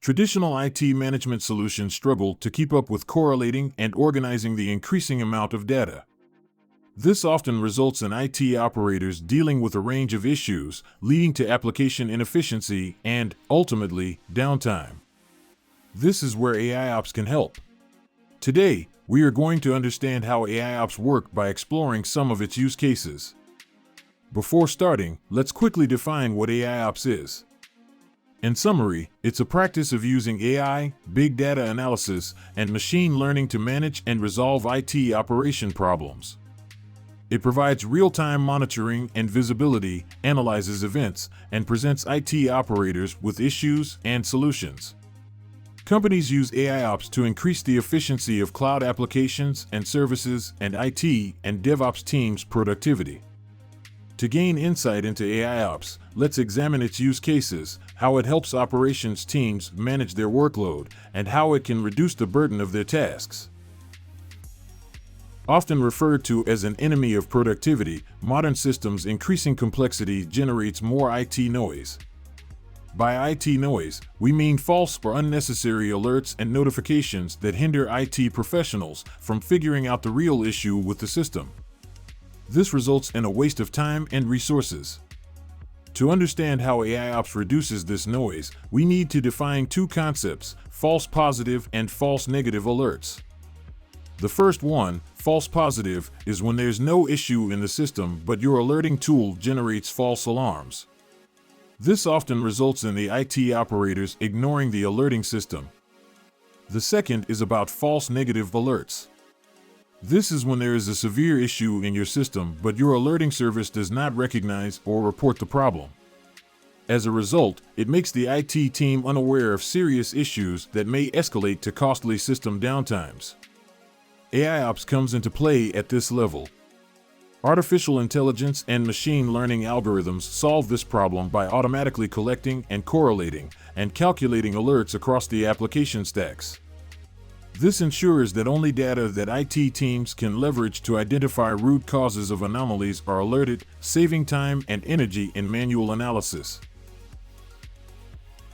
Traditional IT management solutions struggle to keep up with correlating and organizing the increasing amount of data. This often results in IT operators dealing with a range of issues, leading to application inefficiency and, ultimately, downtime. This is where AIOps can help. Today, we are going to understand how AIOps work by exploring some of its use cases. Before starting, let's quickly define what AIOps is. In summary, it's a practice of using AI, big data analysis, and machine learning to manage and resolve IT operation problems. It provides real-time monitoring and visibility, analyzes events, and presents IT operators with issues and solutions. Companies use AIOps to increase the efficiency of cloud applications and services and IT and DevOps teams' productivity. To gain insight into AIOps, let's examine its use cases, how it helps operations teams manage their workload, and how it can reduce the burden of their tasks. Often referred to as an enemy of productivity, modern systems' increasing complexity generates more IT noise. By IT noise, we mean false or unnecessary alerts and notifications that hinder IT professionals from figuring out the real issue with the system. This results in a waste of time and resources. To understand how AIOps reduces this noise, we need to define two concepts: false positive and false negative alerts. The first one, false positive, is when there's no issue in the system but your alerting tool generates false alarms. This often results in the IT operators ignoring the alerting system. The second is about false negative alerts. This is when there is a severe issue in your system but your alerting service does not recognize or report the problem. As a result, it makes the IT team unaware of serious issues that may escalate to costly system downtimes. AIOps comes into play at this level. Artificial intelligence and machine learning algorithms solve this problem by automatically collecting and correlating and calculating alerts across the application stacks. This ensures that only data that IT teams can leverage to identify root causes of anomalies are alerted, saving time and energy in manual analysis.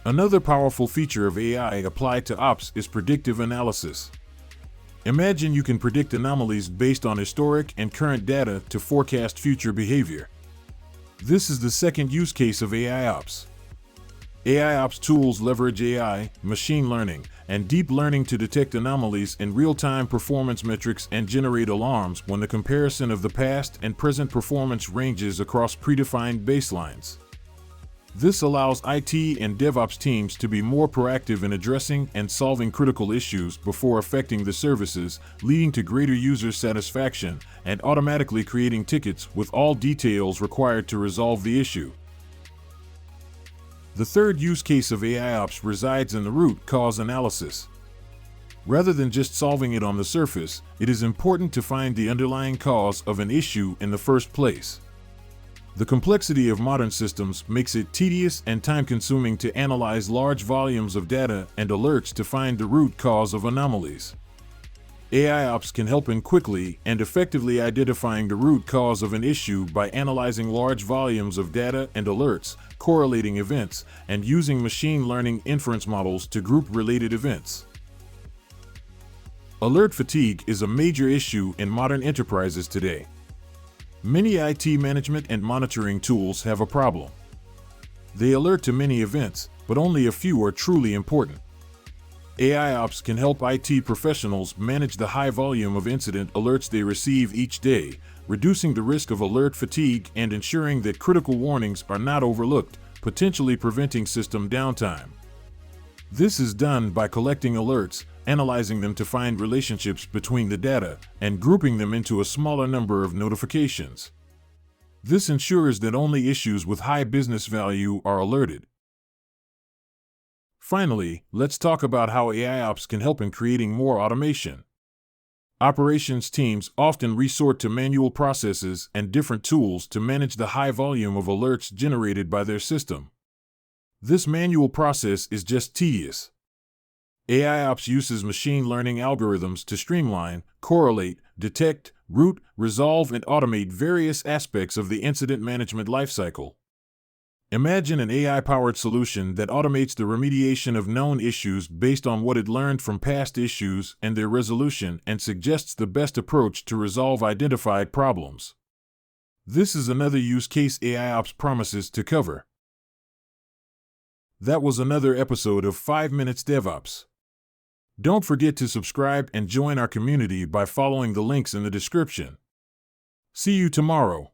Another powerful feature of AI applied to ops is predictive analysis. Imagine you can predict anomalies based on historic and current data to forecast future behavior. This is the second use case of AIOps. AIOps tools leverage AI, machine learning, and deep learning to detect anomalies in real-time performance metrics and generate alarms when the comparison of the past and present performance ranges across predefined baselines. This allows IT and DevOps teams to be more proactive in addressing and solving critical issues before affecting the services, leading to greater user satisfaction and automatically creating tickets with all details required to resolve the issue. The third use case of AIOps resides in the root cause analysis. Rather than just solving it on the surface, it is important to find the underlying cause of an issue in the first place. The complexity of modern systems makes it tedious and time-consuming to analyze large volumes of data and alerts to find the root cause of anomalies. AIOps can help in quickly and effectively identifying the root cause of an issue by analyzing large volumes of data and alerts, correlating events, and using machine learning inference models to group related events. Alert fatigue is a major issue in modern enterprises today. Many IT management and monitoring tools have a problem. They alert to many events, but only a few are truly important. AIOps can help IT professionals manage the high volume of incident alerts they receive each day, reducing the risk of alert fatigue and ensuring that critical warnings are not overlooked, potentially preventing system downtime. This is done by collecting alerts, analyzing them to find relationships between the data, and grouping them into a smaller number of notifications. This ensures that only issues with high business value are alerted. Finally, let's talk about how AIOps can help in creating more automation. Operations teams often resort to manual processes and different tools to manage the high volume of alerts generated by their system. This manual process is just tedious. AIOps uses machine learning algorithms to streamline, correlate, detect, route, resolve, and automate various aspects of the incident management lifecycle. Imagine an AI-powered solution that automates the remediation of known issues based on what it learned from past issues and their resolution and suggests the best approach to resolve identified problems. This is another use case AIOps promises to cover. That was another episode of 5 Minutes DevOps. Don't forget to subscribe and join our community by following the links in the description. See you tomorrow.